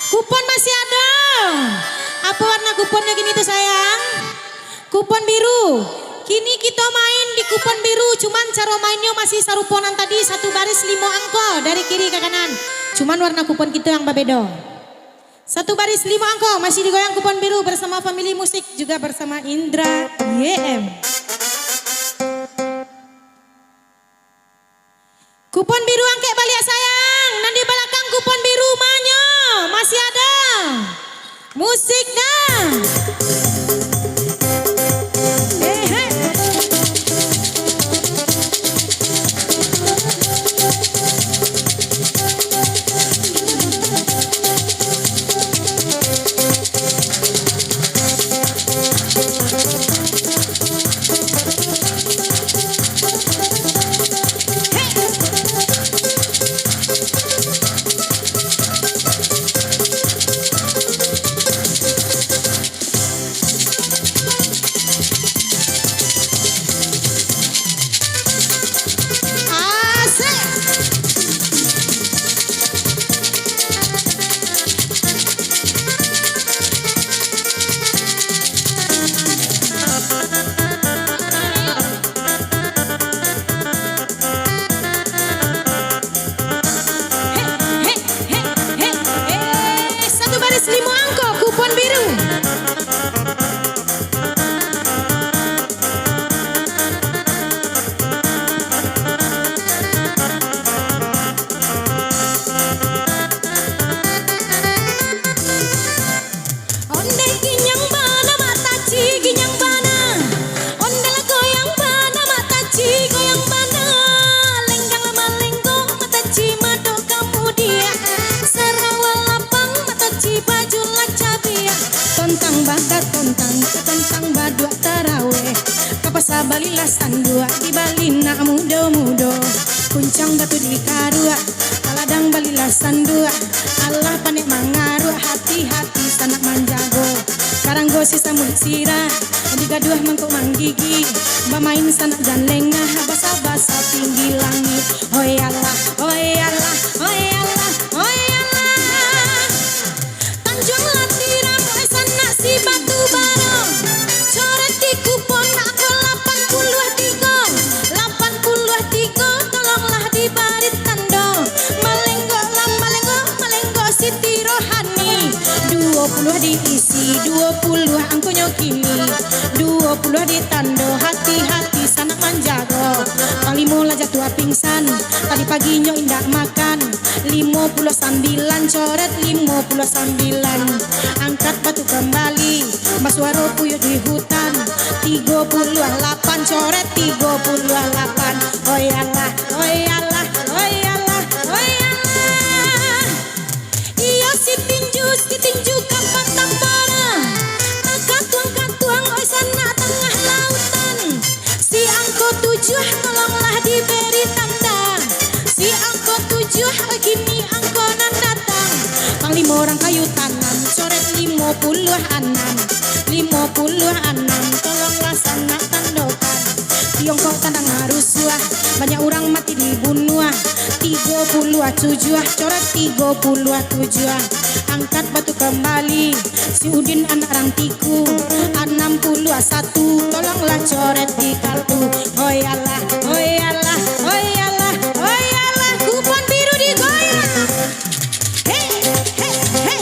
Kupon masih ada. Apa warna kuponnya gini tuh sayang? Kupon biru. Kini kita main di kupon biru. Cuman cara mainnya masih saruponan tadi. Satu baris 5 angka dari kiri ke kanan. Cuman warna kupon kita yang berbeda. Satu baris 5 angka. Masih digoyang kupon biru bersama Family Musik. Juga bersama Indra YM. Kupon biru angke balik sayang. Nanti belakang kupon biru manya. Masih ada. Musik dah. Tentang badua taraweh kapasa balila sandua di balina mudo-mudo kuncang batu di karua kaladang balila sandua Allah panik mangaru hati-hati sanak manjago karanggo sisa sira digaduh mangkuk manggigi bamain sanak janlengah basa-basa tinggi langit hoi Allah hoi Allah hoi Allah hoi Allah Tanjung Latiram sana si batu bara coret di kupon aku 83 tolonglah diberi tanda malenggo Siti Rohani 20 diisi 20 angkonya kini 20 ditando hati-hati sanak manjago palimo lah jatuh pingsan tadi paginya indah makan 59 coret 59 angkat batu kembali Baswaro puyuh di hutan 38 coret 38 oh yalah oh yalah oh yalah oh yalah iya si tinju kapan tambara katuang oi sana tengah lautan si angko 7 tolonglah diberi tanda si angko 7 kini angko nan datang pang 5 orang kayu tanam coret 56 tolonglah sana tandokan Tiongkok tandang harus banyak orang mati dibunuh 37 coret 37 angkat batu kembali si Udin anak rantiku 61 tolonglah coret di kartu oh yalah oh yalah oh yalah oh yalah kupon biru digoyang hey hey hey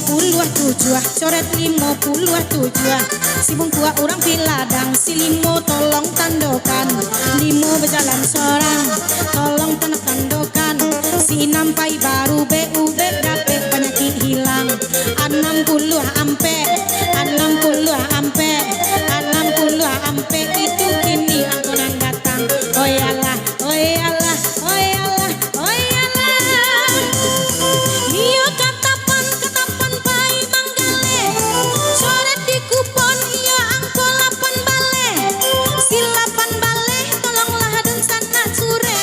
57 coret 57 si bungkua orang piladang si limo tolong tandokan limo berjalan seorang tolong tandokan si nampai baru BUB dapat penyakit hilang 60 ampe 60 ampe itu kini angkonan datang oh yalah oh yalah oh yalah oh yalah iyo katapan pai manggale coret di kupon iya angko 8 bale si 8 bale tolonglah dan sana sure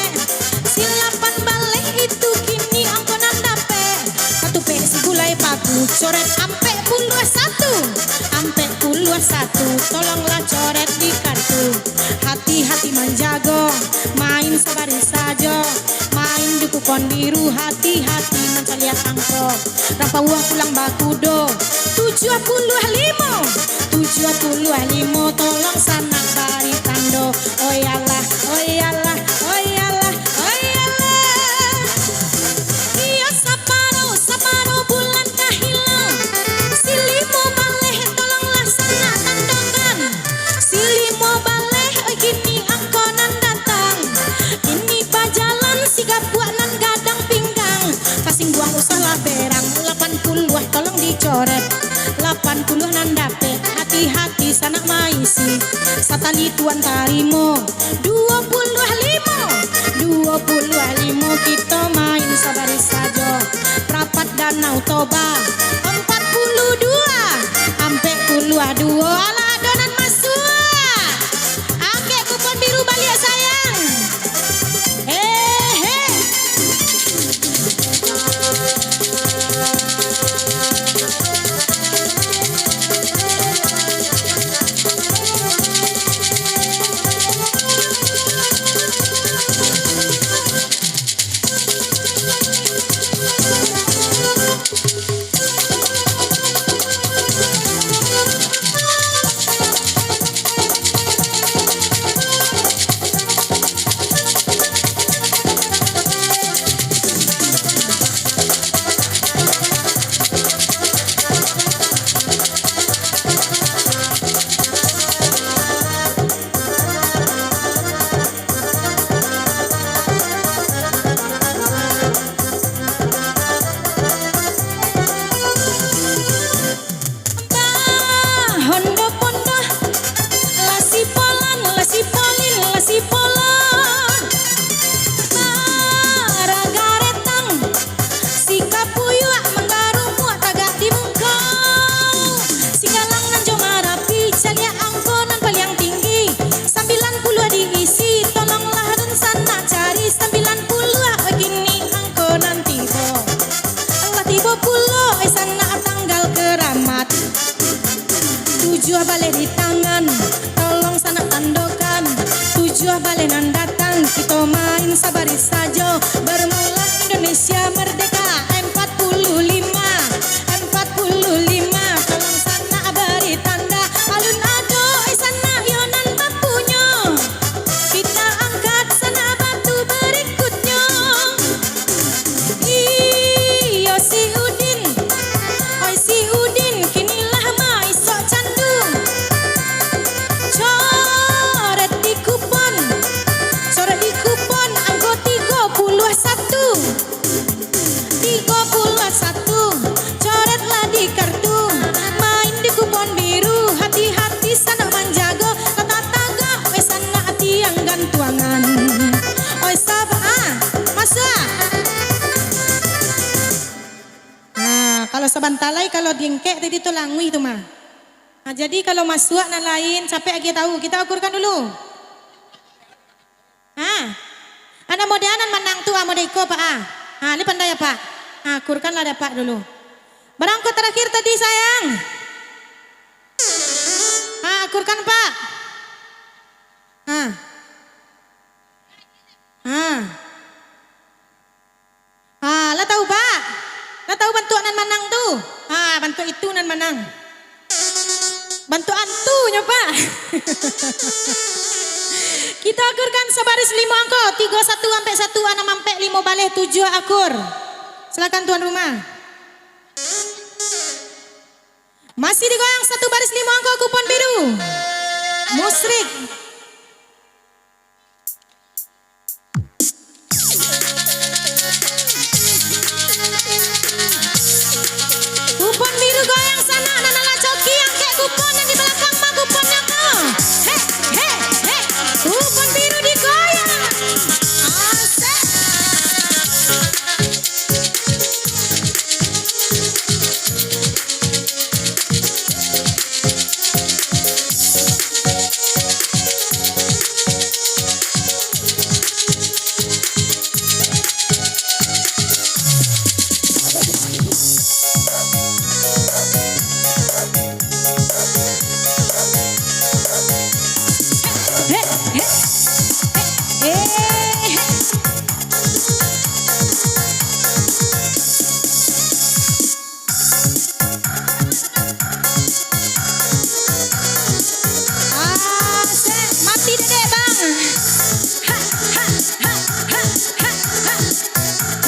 si 8 bale itu kini angkonan dape satu pe si gulai paku coret ampe puluh satu tolonglah coret di kartu hati-hati menjago main sebaris saja main di kupon biru hati-hati mencaliat angko rapa uang pulang bakudo 75 tolong sana bari tando oh yalah oh yalah oh yalah oh yalah iya saparo bulan kahilang si limo baleh tolonglah sana tandokan si limo baleh gini angkonan datang ini bajalan si gabuan nan gadang pinggang kasing buang usaha berang 80 tolong dicoret 80 nan dapet hati-hati sanak maisi satali tuan tarimo 25 kita main sabaris saja rapat danau toba 42 ampe puluh dua ala adonan masua ake kupon biru balik sayang tujuh balik di tangan tolong sana tandokan tujuh balik nan datang kita main sabaris saja bermula Indonesia merdeka 45 tolong sana beri tanda alun ado sana yonan bapunya kita angkat sana batu berikutnya iyo si Udin oi si Udin kinilah mai sok candu coret di kupon angko 31 coretlah di kartu main di kupon biru hati-hati sana manjago tata taga wes sana tiang gantuangan oi saba masa kalau sebantalai kalau diengkek tadi itu langui itu mah jadi kalau masuk nan lain capek lagi tahu kita ukurkan dulu ada modeanan menang tua modeko pak ini pandai ya pak ukurkanlah ada pak dulu barangkot terakhir tadi sayang ukurkan pak lah tahu pak lah tahu bantuan nan menang tuh bantu itu nan menang bantu antunya pak kita akurkan sebaris 5 angko 31 sampai 1 6 sampai 5 balik 7 akur silakan tuan rumah Masih digoyang satu baris 5 angka kupon biru. Musrik. Kupon biru goyang sana, nana coki yang kayak kupon yang di belakang mah kuponnya kok. He. Kupon biru digoyang. Asik. Mati dedek bang.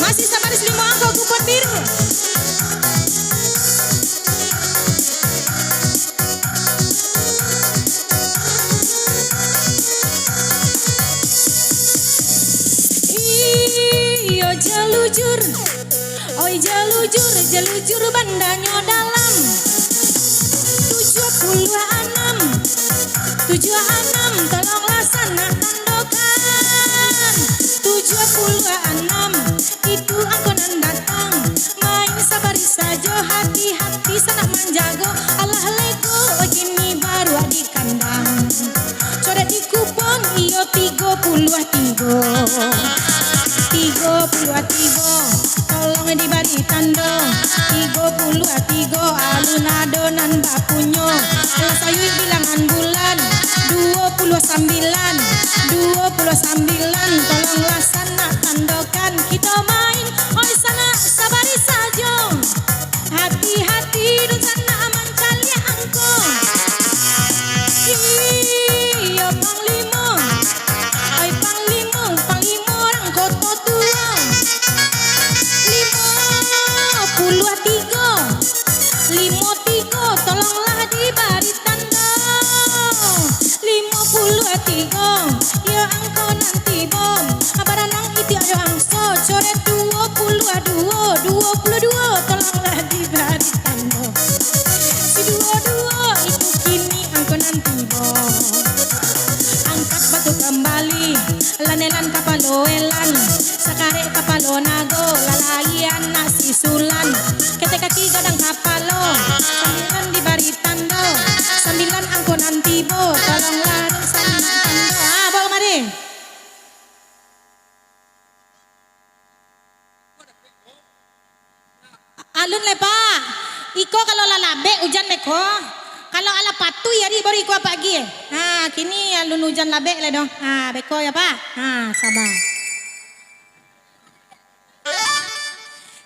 Masih sabaris 5 angka kupon biru. Iyo jalujur, oi jalujur bandanya dalam 76 tolonglah sana tandokan 76 itu angkonan datang main sabaris saja hati-hati sana manjago alah lego gini baru di kandang coret di kupon iyo 33 tolong dibari tando 33 alunadonan bapunyo alas ayu bilangan bulan 29 tolonglah sana tandokan kita main oi sana sabari saja hati-hati dun sana aman calia angko iya panglima oi panglima orang koto tua 53 tolonglah dibari tanda 53 ya angko nanti bom abaranang itu ayo angso coret 22 tolonglah dibari tanda si 22 itu kini angko nanti bom angkat batu kembali lanelan kapaloelan sakare kapalo nago lalayan nasi sulan kete kaki gadang kapalo 9 dibari tanda 9 angko nanti bo tolonglah sana tanda bawa mari alun le pak iko kalau lalabe hujan meko kalau ala patu ya di baru iko pagi kini alun hujan labe le dong beko ya pak sabar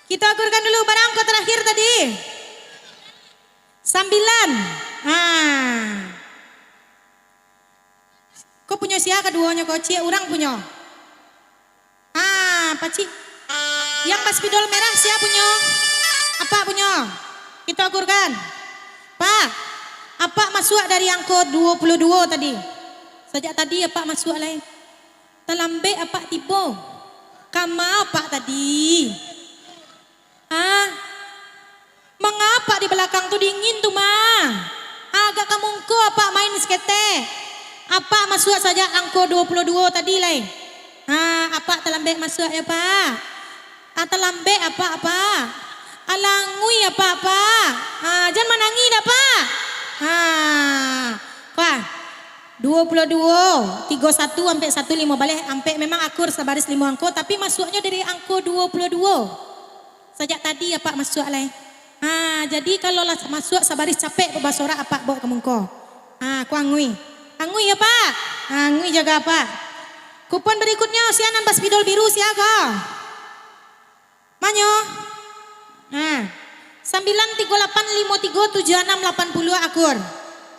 kita akurkan dulu barang angko terakhir tadi 9 kok punya siapa keduanya kok cie orang punya pacik yang pas spidol merah siapa punya apa punya kita akurkan pak apa masuk dari angko 22 tadi sejak tadi apa masuk lain telambe apa tibo kama apa tadi mengapa di belakang tuh dingin tuh mah agak kamungko apa main skete apa masuk saja angko 22 tadi lain apa telambe masuk ya pak telambe apa alangui apa jangan menangi dah pak pak 22 31 sampai 15 balik sampai memang akur sebaris 5 angko tapi masuknya dari angko 22 sejak tadi ya pak masuk lain jadi kalau masuk sabaris capek basora apa bawa ke mungko aku angui ya pak angui jaga pak kupon berikutnya sianan bas spidol biru siaga manyo 938537680 akur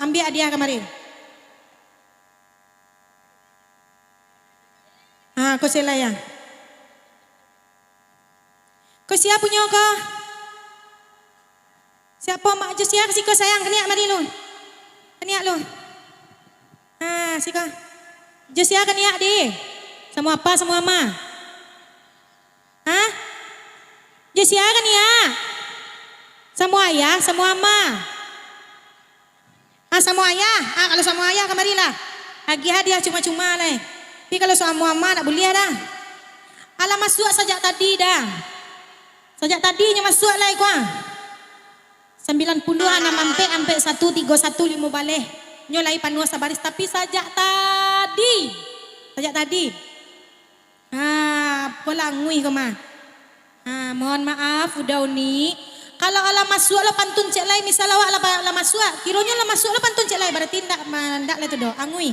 ambil hadiah kemarin aku sila ya kau siapa punya kau Siapa mak Josia siko sayang keniak mari lu. Keniak lu. Siko. Josia keniak di. Semua apa semua ama? Hah? Josia keniak. Semua ayah, semua ama. Semua ayah. Kalau semua ayah kemarilah. Lagi hadiah cuma-cuma lah. Tapi kalau semua ama tak boleh dah. Alah masuk sejak tadi dah. Sejak tadinya masuk lah kuah. 90 anak ampe 131 5 balik. Nyolai panua sabaris tapi sejak tadi. Pola ngui koma. Mohon maaf udah uni. Kalau ala masuk lah pantun cek lai misal awak lah masuk. Kironya lah masuk lah pantun cek lai berarti ndak lah tu do angui.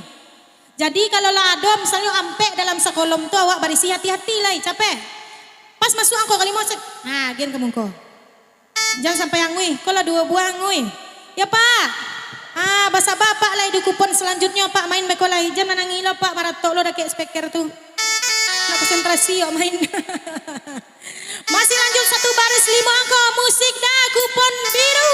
Jadi kalau lah ada misalnya ampe dalam sekolom tu awak barisi hati-hati lah capek. Pas masuk angko kali mau cek. Gen kemungko. Jangan sampai angui. Kalau 2 buah angui. Ya pak. Bahasa bapak lah di kupon selanjutnya pak main beko lah. Jangan menangi lo pak baratok lo dah kayak speaker tuh. Nak konsentrasi yuk main. Masih lanjut 1 baris 5 angka musik dah kupon biru.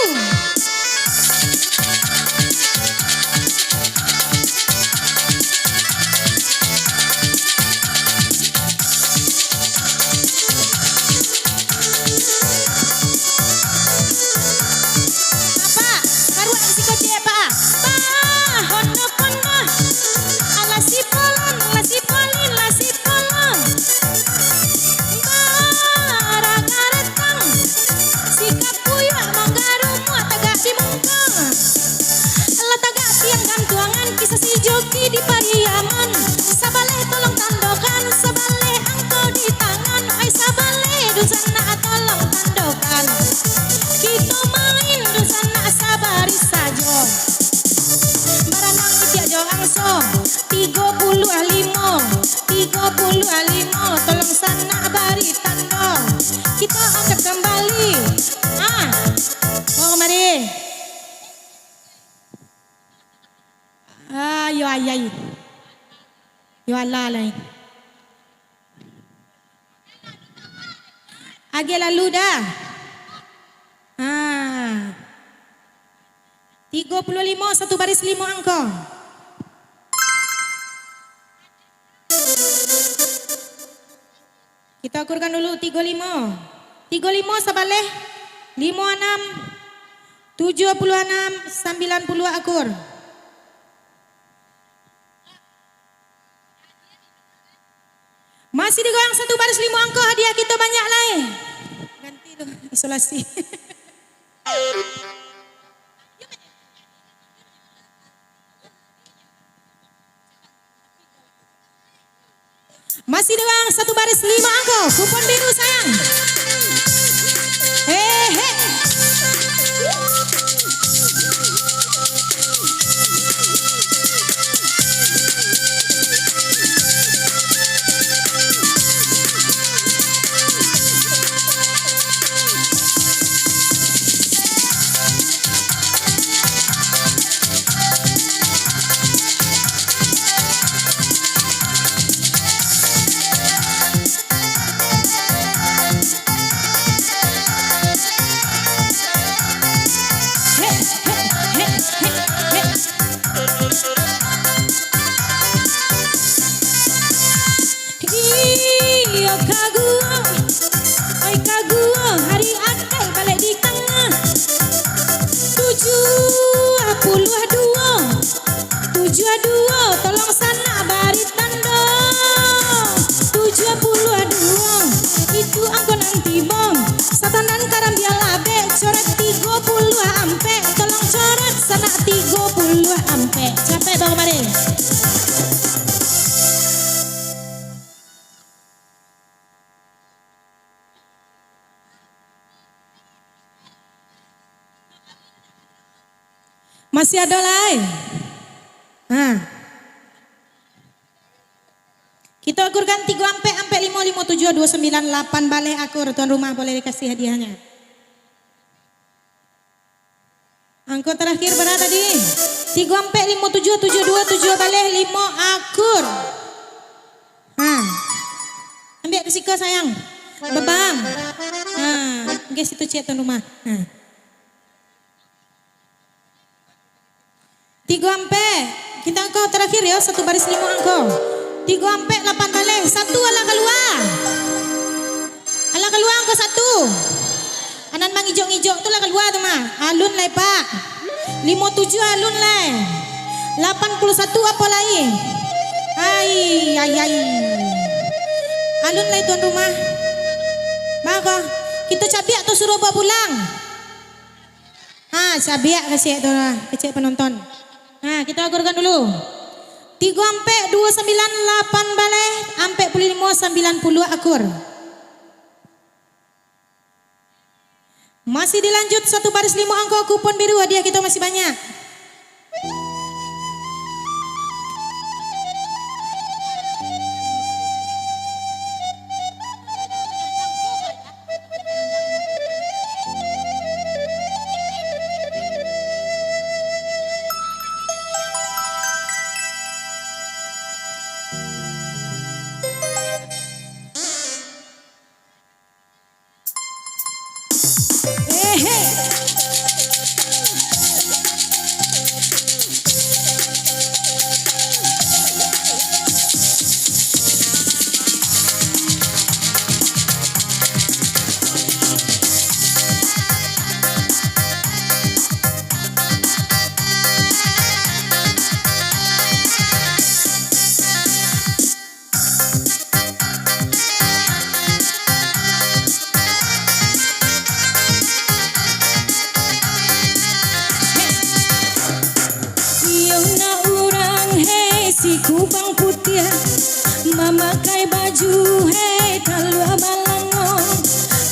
Di Pariaman, sabale tolong tandokan, sabale angkau di tangan, ay sabale dusana tolong tandokan. Kita main dusana sabaris sajo. Baranang itia jo angso, 35, tolong sana bari tando. Kita angkat kembali. Mau kemari. Yo alalay. Age lalu dah. 35 1 baris 5 angka. Kita ukurkan dulu 35 sabaleh 56 76 90 akur. Masih digoyang 1 baris 5 angka, hadiah kita banyak lah. Ganti dulu isolasi. Masih digoyang 1 baris 5 angka, kupon biru sayang. Hari akai balik di tengah 72 tolong sana bari tanda 72 itu angko nanti bom satanan karam dia labe coret 30 ampe tolong coret sana 30 ampe capek bang mari. Masih ada lain. Kita akurkan 3 ampe 5 7 2 9 8 balik akur. Tuan rumah boleh dikasih hadiahnya. Angka terakhir berapa tadi? 3 ampe 5 7 7 2 7 balik 5 akur. Ambil ke sika sayang. Bebang. Guys itu cek tuan rumah. ya, satu baris 5 angko. 3 sampai 8 balik. 1 ala keluar. Ala keluar angko 1. Anan mang hijau-hijau tu lah keluar tu mah. Alun lai pak. 57 alun lai. 81 apa lain? Ai. Alun lai tuan rumah. Maka kita cabiak tu suruh bawa pulang. Cabiak kasih tu lah, kecil penonton. Kita akurkan dulu. 3 sampai 298 balik, sampai 45 90 akur. Masih dilanjut satu baris 5 angka kupon biru, hadiah kita masih banyak. Si kubang putih memakai baju keluar balangong.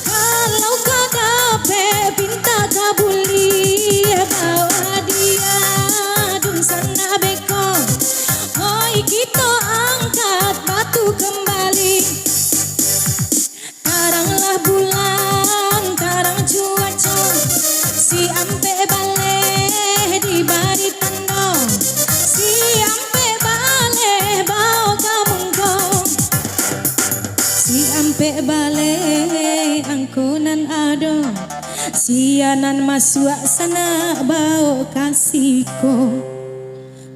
Kalau kau dapat pinta kabuli bawa hadiah dun sana beko. Hoi kita angkat batu kembali. Taranglah bulan, tarang cuaca. Si ampe balik di bari tandong. Si ampe sampai balik angkunan ado, sianan masuk sana bau kasihku.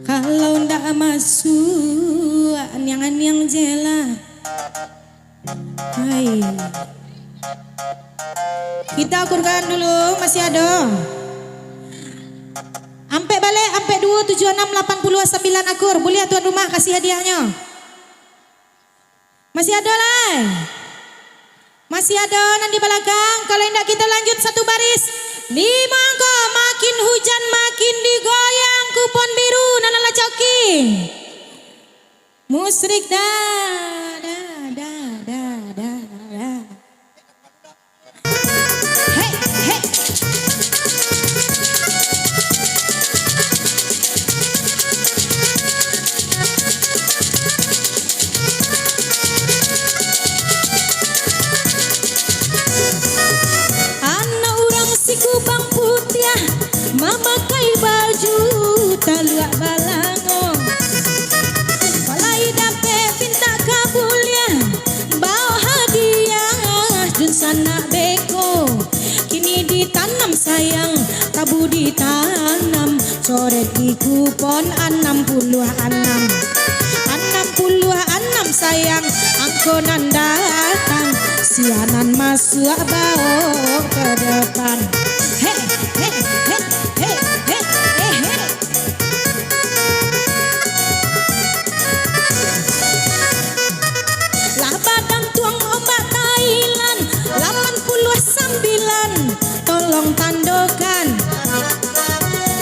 Kalau ndak masuk anyang jela. Hai, kita akurkan dulu, masih ada. Ampe balik, ampe 2, 7, 6, 89 akur. Boleh tuan rumah kasih hadiahnya. Masih ada lah. Masih ada nanti belakang. Kalau tidak kita lanjut satu baris 5 angka. Makin hujan makin digoyang. Kupon biru Nana Coki. Musrik dah. Hey. Kubang putih memakai baju talua balango. Palai dapat pinta kabulnya bawa hadiah dun sana beko. Kini ditanam sayang tabu ditanam coret di kupon 66 sayang angkonan datang sianan masuk bawa ke depan. Lah badan tuang obat Thailand 89 tolong tandokan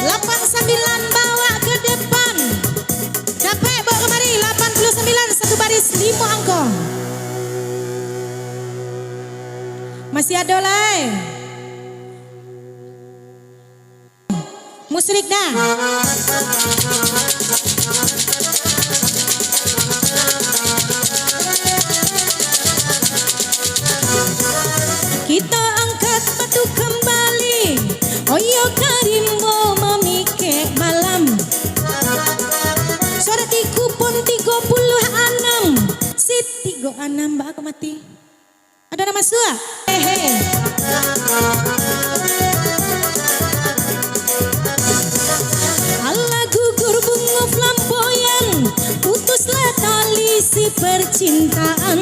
89 bawa ke depan. Capek bawa kemari 89 satu baris 5 angka. Masih ada lah. Musrik dah. Kita angkat batu kembali. Oyo karimbo memikir malam. Suara di kupon 36. Si 36 mbak aku mati. Ada nama suah. Allah gugur bunga flamboyan isi percintaan.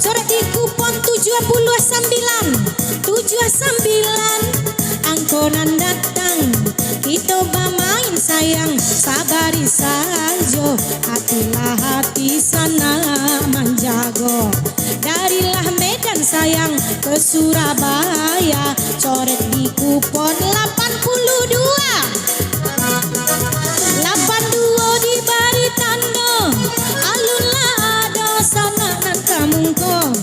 Coret di kupon 79 angkonan datang. Kita bermain sayang, sabari saja, hatilah hati sana menjago. Darilah Medan sayang ke Surabaya, coret di kupon 82 di bari tanda, alunlah ada sana nan kamungko.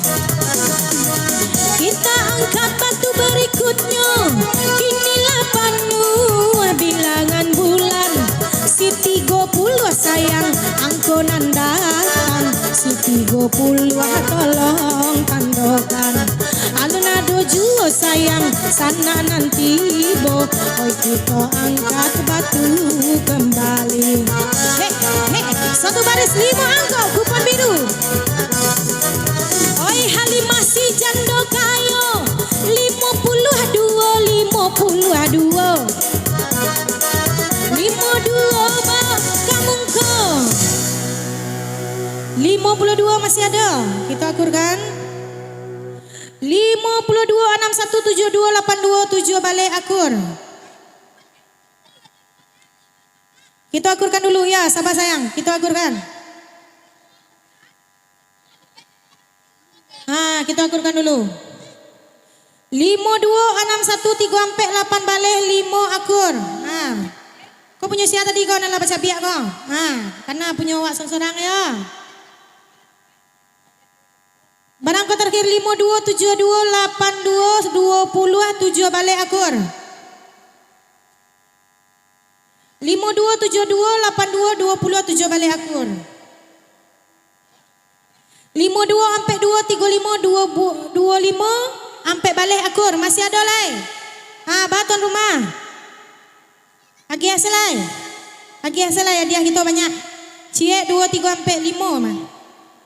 Kita angkat batu berikutnya, kinilah panua bilangan bulan. Si 30 sayang angkonan datang, si 30 tolong tandokan. Alun ado juo sayang sana nanti bo, oi kita angkat batu kembali. Satu baris 5 angkau kupon biru. Oi Halimah si jando kayo 52 ba kamungko. 52 masih ada, kita akurkan. 52 6172 827 balik akur. Kita akurkan dulu ya, sabar sayang, kita akurkan. Kita akurkan dulu. 526134 balik 5 akur. Kau punya siapa tadi kau nak baca biak kau? Karena punya awak sorang ya. Barang kau terakhir 52728220 balik akur. 52728220 balik akur. 52 ampe balik akur. Masih ada lai. Tuan rumah. Agi asalai. Hadiah kita banyak. Cie 2 3 ampe 5 mah.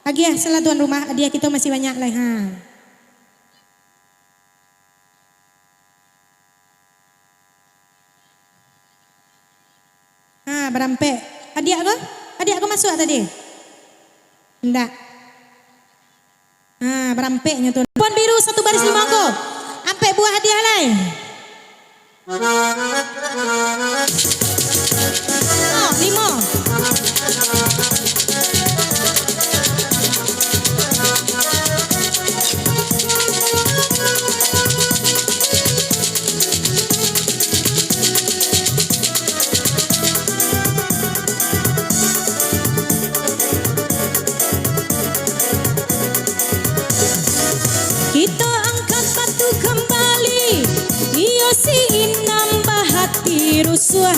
Agi asalah tuan rumah, hadiah kita masih banyak lai. Berampe. Hadiah kau masuk tadi? Enggak. Berampeknya tuan. Kupon biru 1 baris 5 angko. Ampe buah hadiah lai. 5. Kita angkat batu kembali, iyo si nambah hati rusuh.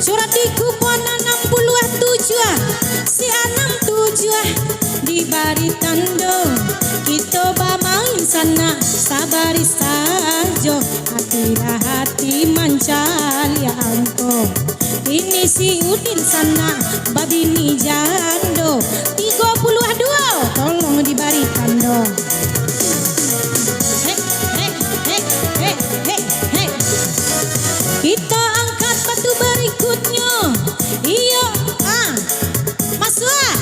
Surat di kupon 67 si 67 di bari tando. Kita bermain sana, sabari saja, hatilah hati mancalia angko. Ini si Udin sana, babini jando 32 tolong dibarikan dong. Kita angkat batu berikutnya. Iyo, masuk.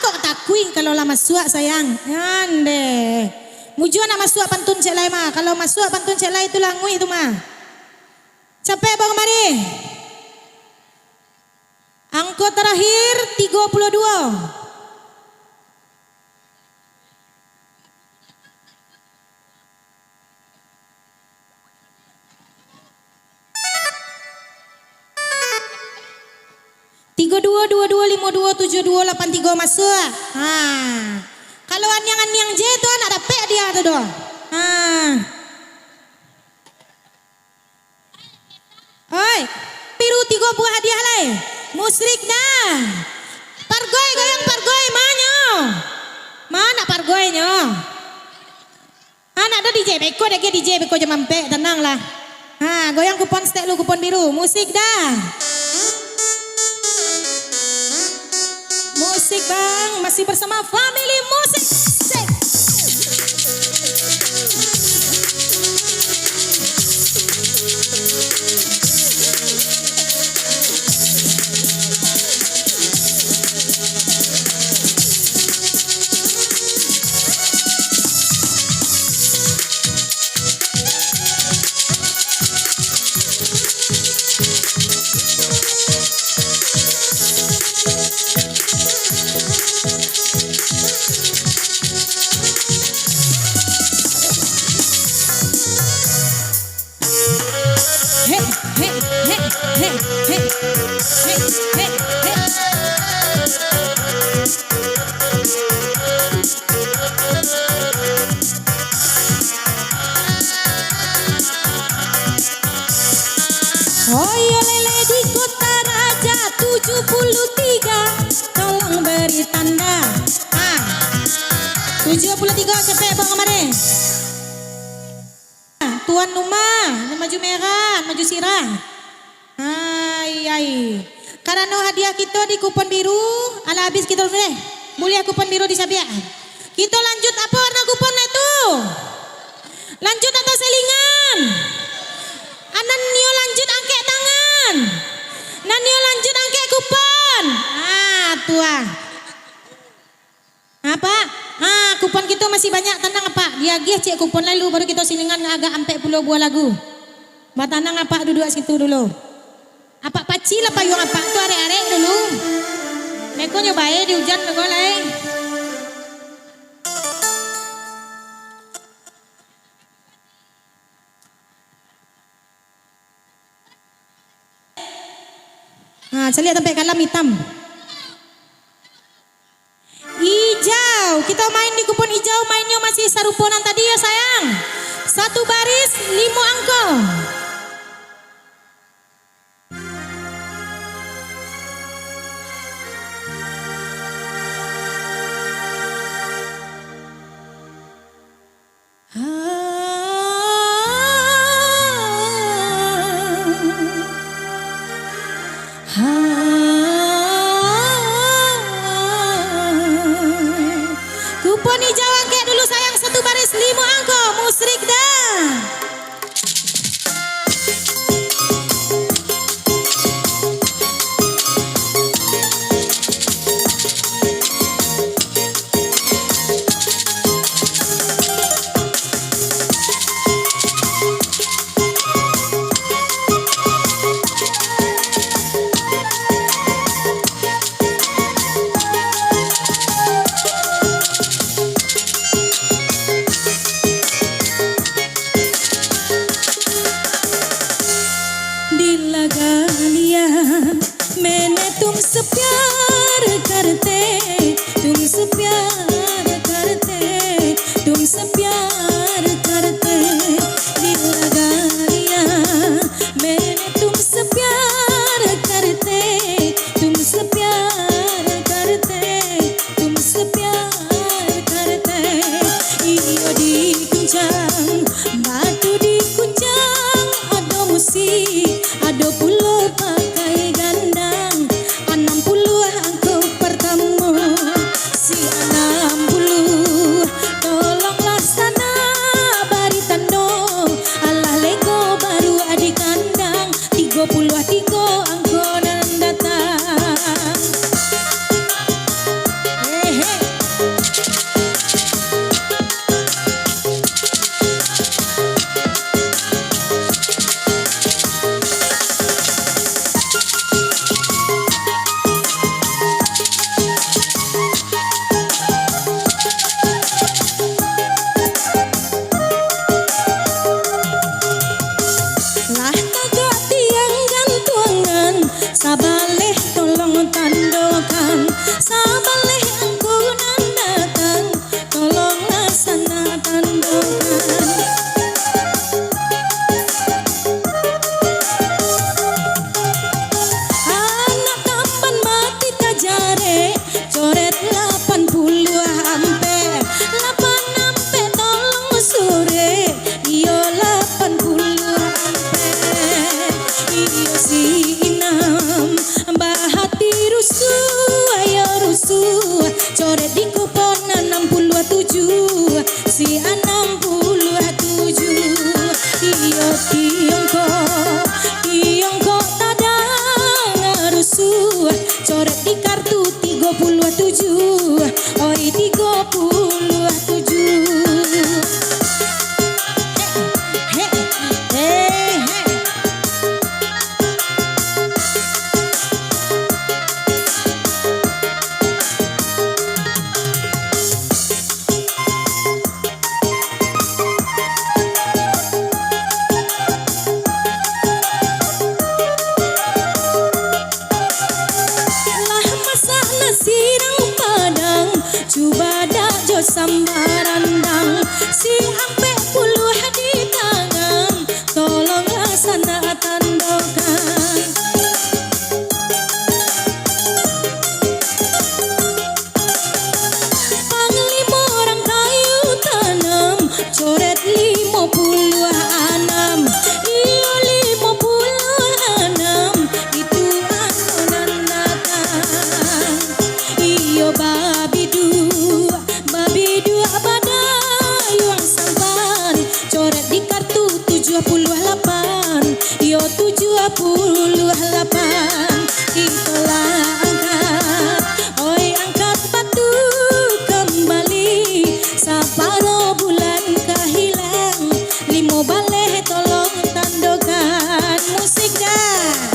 Kok takui kalau lah masuk sayang. Ande. Mujua nak masuk pantun cek lai mah. Kalau masuk pantun cek lai itu langui itu mah. Capek bang kemari. Angko terakhir 32. Dua 52 52 52 82 masuk. Kalau anyang J tu anak dapat dia tu doh. Oi, biru 3 buah hadiah lai. Musrik dah. Pargoy goyang pargoy manyo. Mana pargoynya? Anak ada DJ Beko dek DJ Beko jam ampe tenang lah. Goyang kupon stek lu kupon biru. Musik dah. Musik bang, masih bersama Family Musik. Hei, hei, oh lele di kota raja 73, tolong beri tanda. 73 cepet bang kemarin. Tuan rumah, maju merah, maju sirah. Ai. Karena hadiah kita di kupon biru, ala habis kita deh. Boleh kupon biru di Sabia. Kita lanjut apa warna kupon itu? Lanjut atau selingan? Anan nio lanjut angke tangan. Nanio lanjut angke kupon. Tua. Apa? Kupon kita masih banyak, tenang apa? Dia cek kupon lalu baru kita silingan agak ampe pulau buah lagu. Batanang apa duduk situ dulu. Apa paci lah payung apa tu arek-arek dulu. Neko nyobain di hujan neko lain. Saya lihat sampai kalam hitam. Hijau, kita main di kupon hijau, mainnya masih saruponan tadi ya sayang. 1 baris 5 angka. Kupon hijau angke dulu sayang 1 baris 5 angka, musrik dah. मैंने तुमसे प्यार करते तुमसे प्यार करते तुमसे प्यार करते दिल लगा लिया मैंने तुमसे प्यार करते तुमसे प्यार करते तुमसे प्यार करते iyo dikuncang batu dikuncang ada musik ada pulau pakai gandang 60 angka pertama si 60 tolonglah sana bari tando alah lego baru adik kandang 33 angka dan datang hehe. Sabaleh tolong tandokan sabaleh aku nandakan tolonglah sana tandokan anak kapan mati tajare coret 80 ampe 8 ampe tolong sore iyo 80 ampe iyo si coret di kupon 67 si 67 iyo tiongko tadang rusuh coret di kartu 37 oi 37 masak nasi rang padang, coba dak jo sambarandang. Si ampe puluh di tangan, tolong laksana tandokan. Panglima orang kayu tanam, coret 56. Iyo 56, itu anonan datang. Iyo babi dua badai yang sampan, coret di kartu 78. Iyo 78, itulah angkat. Oi angkat batu kembali, saparo bulan kahilang. Limo baleh tolong tandokan musik dah.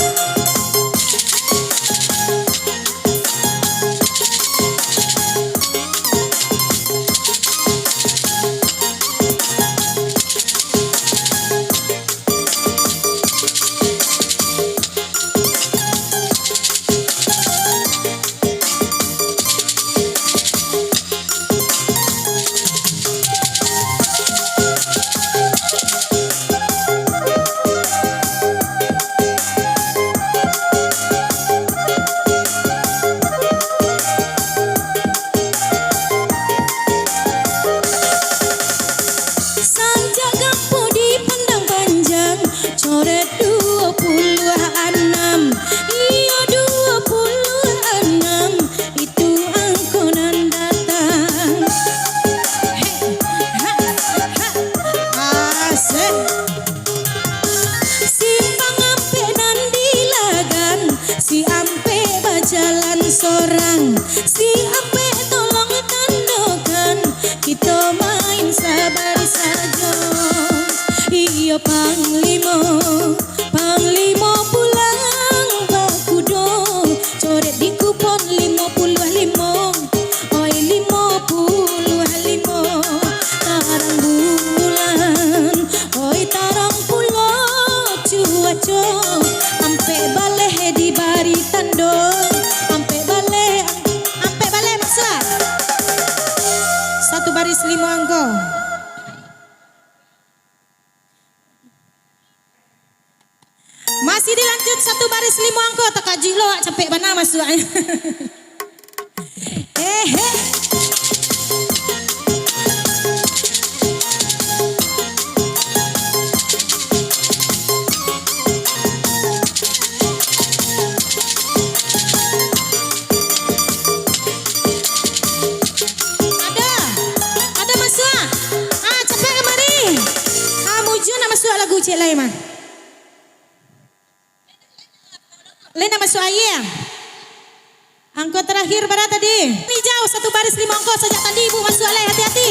Sanjak gampo dipandang panjang, coret 26. Iya 26, itu angkonan datang. Asik. Simpang ampe nan dilagan, si ampe bajalan sorang. Si ampe tolong tandokan, kita main sabar saja. Iyo panglima pulang bakudo, coret di kupon 55. Oi 55, tarang bulan. Oi tarang pulau cuaco, ampe baleh di bari tandong. Ampe baleh maksud satu baris 5 angko. Masih dilanjut satu baris 5 angko, tekaji lo capek bana masuknya. Ada masuk. Capek kemari. Muju nama masuk lagu cek lain mah. Lena masuk ayah. Angko terakhir pada tadi. Ini jauh satu baris 5 angko sejak tadi ibu masuk alai, hati-hati.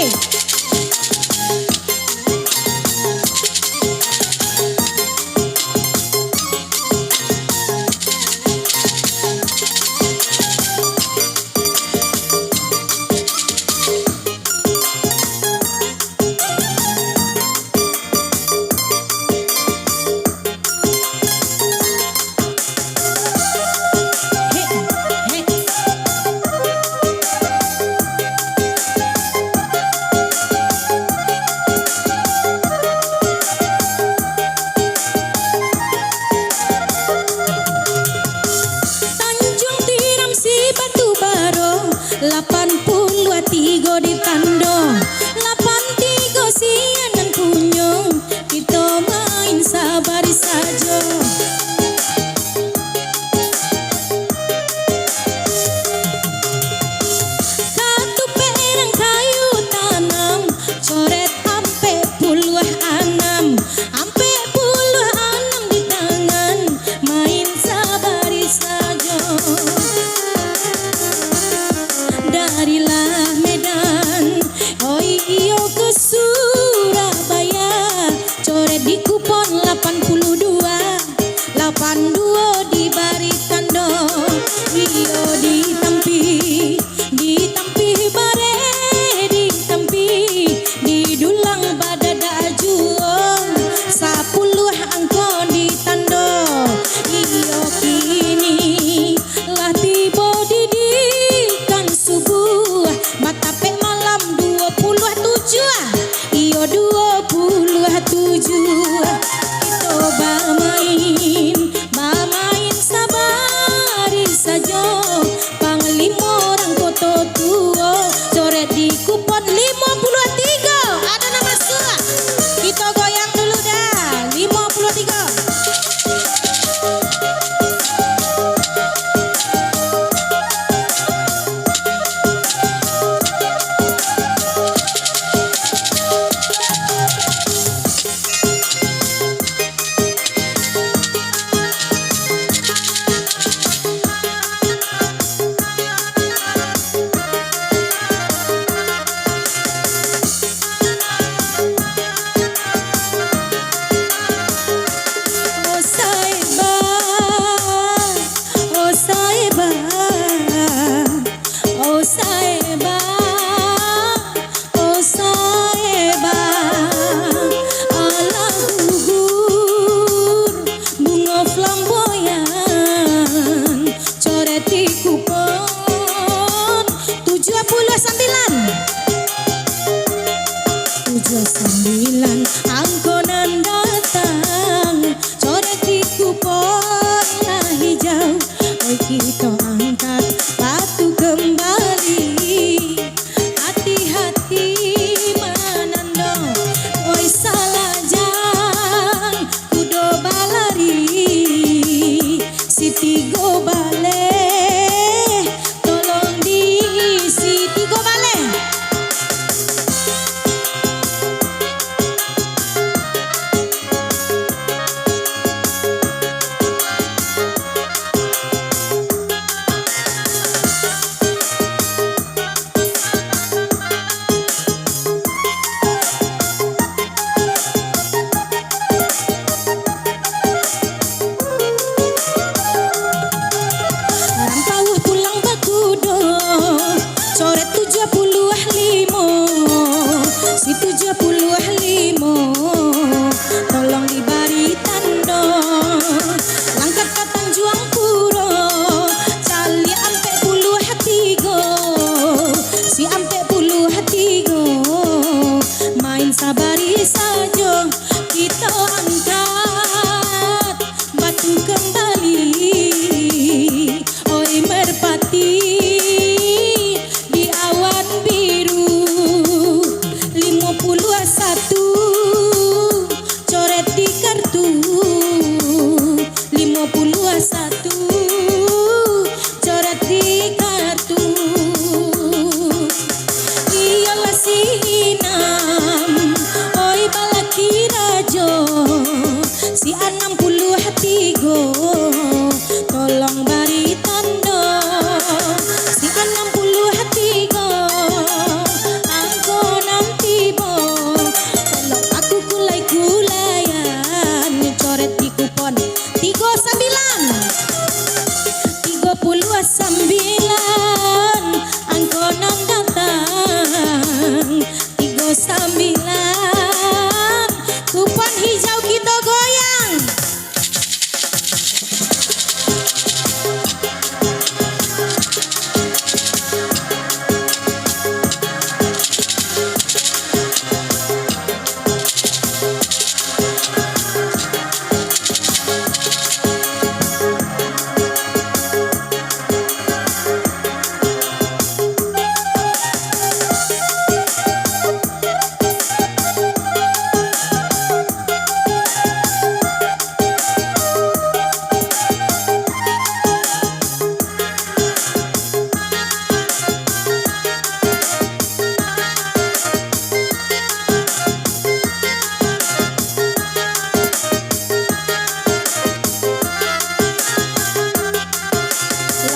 sambilan angkonan datang 39 kupon hijau kita goyang.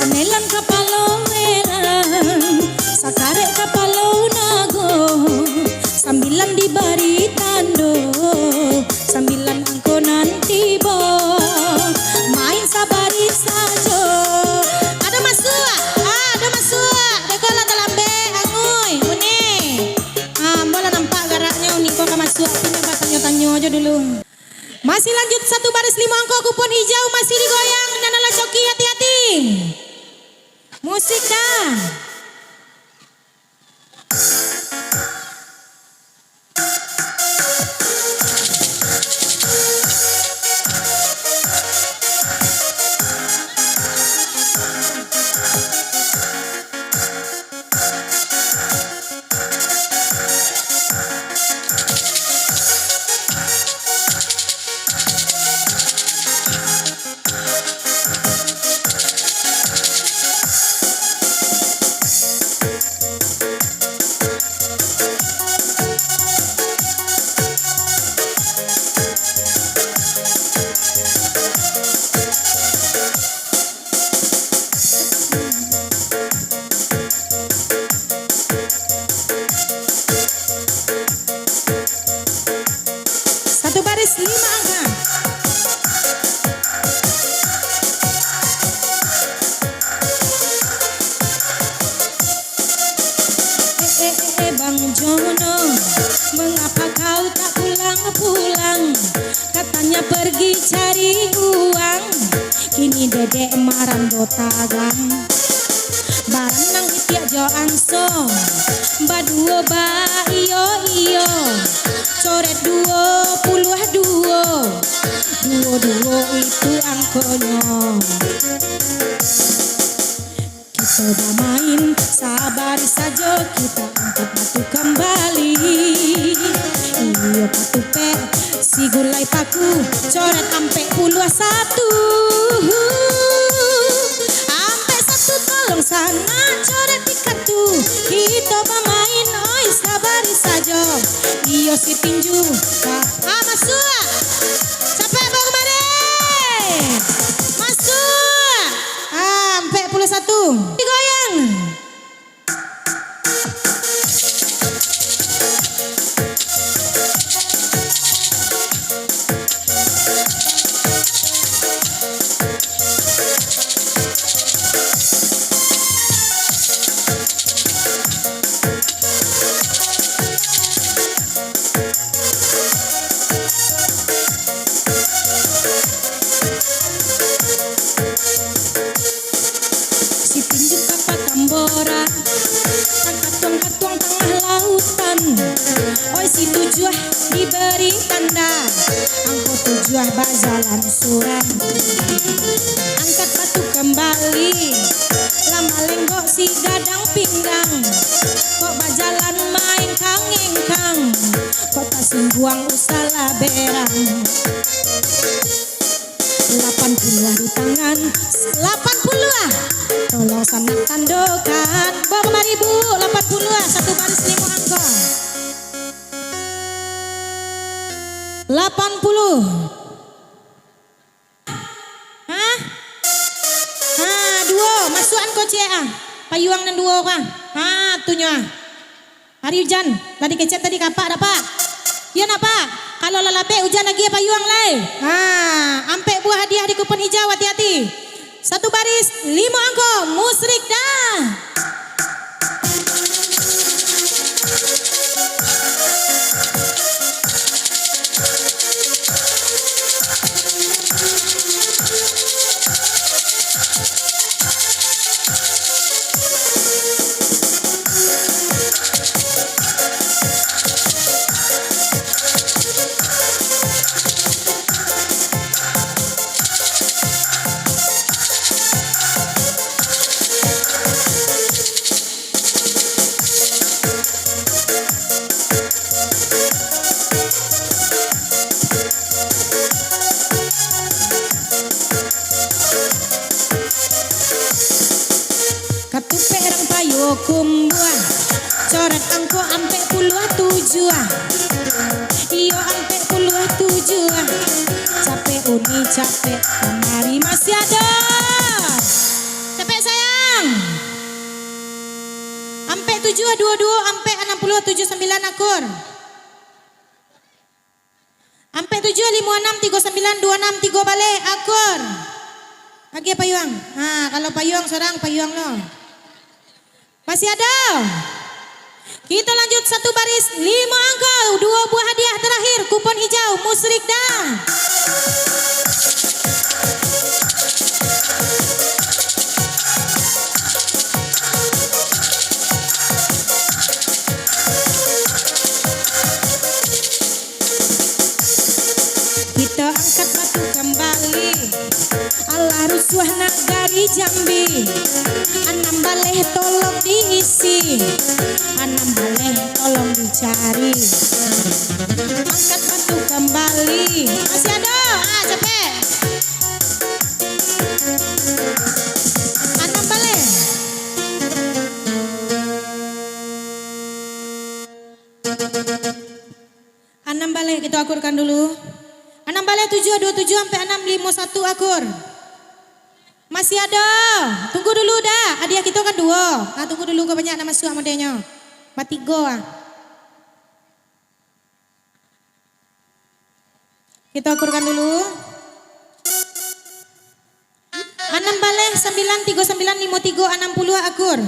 Lamelan kapalo melan, sakare kapalo nago, sambilan di bari tando, sambilan angkonan tibo, main sabari sajo. Ada masua, dekola talambe angoy, uni. Bola nampak garaknya uni kok masua, tinggal tanya-tanya aja dulu. Masih lanjut 1 baris 5 angka kupon hijau masih digoyang. Nana Coki hati-hati. Musik dah. Satu baris 5 angka. Bang Jono, mengapa kau tak pulang-pulang? Katanya pergi cari uang, kini dedek marando tagang. Barang nang itiak jo angso, baduo ba iyo iyo, coret 22, duo itu angkonya. Kita bermain sabar saja, kita angkat batu kembali. Iyo patu pe, si gulai paku, coret ampe 21. Ampe 1 tolong sana, coret di kartu. Kita bermain, oi sabar saja. Iyo si tinju, masuk. Sampai bawa kemari. Masuk. Ampe 21. Digoyang. Si tinju kapal tambora, katuang-katuang tengah lautan. Oi si tujuh diberi tanda, angkot tujuh bajalan suram. Angkat batu kembali, lama lenggok si gadang pinggang. Kok bajalan main kangengkang, kota singguang usala berang. 80 di tangan, 80 tolong sana tandokan. Bawa kemari bu, 80 1 baris 5 angka. 80. Hah? Duo, masukan kau cia. Payuang dan duo kah? Tunya. Hari hujan, tadi kecet tadi kapak dapat. Ya napa? Kalau lalape hujan lagi payuang lai. Ampe buah hadiah di kupon hijau, hati-hati. satu baris 5 angka musrik dah. Katupe rang payo kumbuah coret angko ampe puluh tujuh iyo ampe puluh tujuh capek uni capek kemari masih ada capek sayang ampe 7 22 ampe 60 79 akur ampe 7 56 39 26 3 balik akur lagi payung. Nah, kalau payung seorang payung lo. Masih ada. Kita lanjut satu baris 5 angka 2 buah hadiah terakhir kupon hijau musrik dah. Kita angkat batu kembali ala rusuh nagari Jambi. Anam baleh tolong diisi, anam baleh tolong dicari. Angkat batu kembali, masih ada, capek. Anam baleh. Anam baleh kita akurkan dulu. Anam baleh 727 sampai 651 akur. Masih ada. Tunggu dulu dah. Hadiah kita kan 2. Nah, tunggu dulu ke banyak nama suah modelnya. 3. Kita akurkan dulu. 6 baleh 93953 60 akur.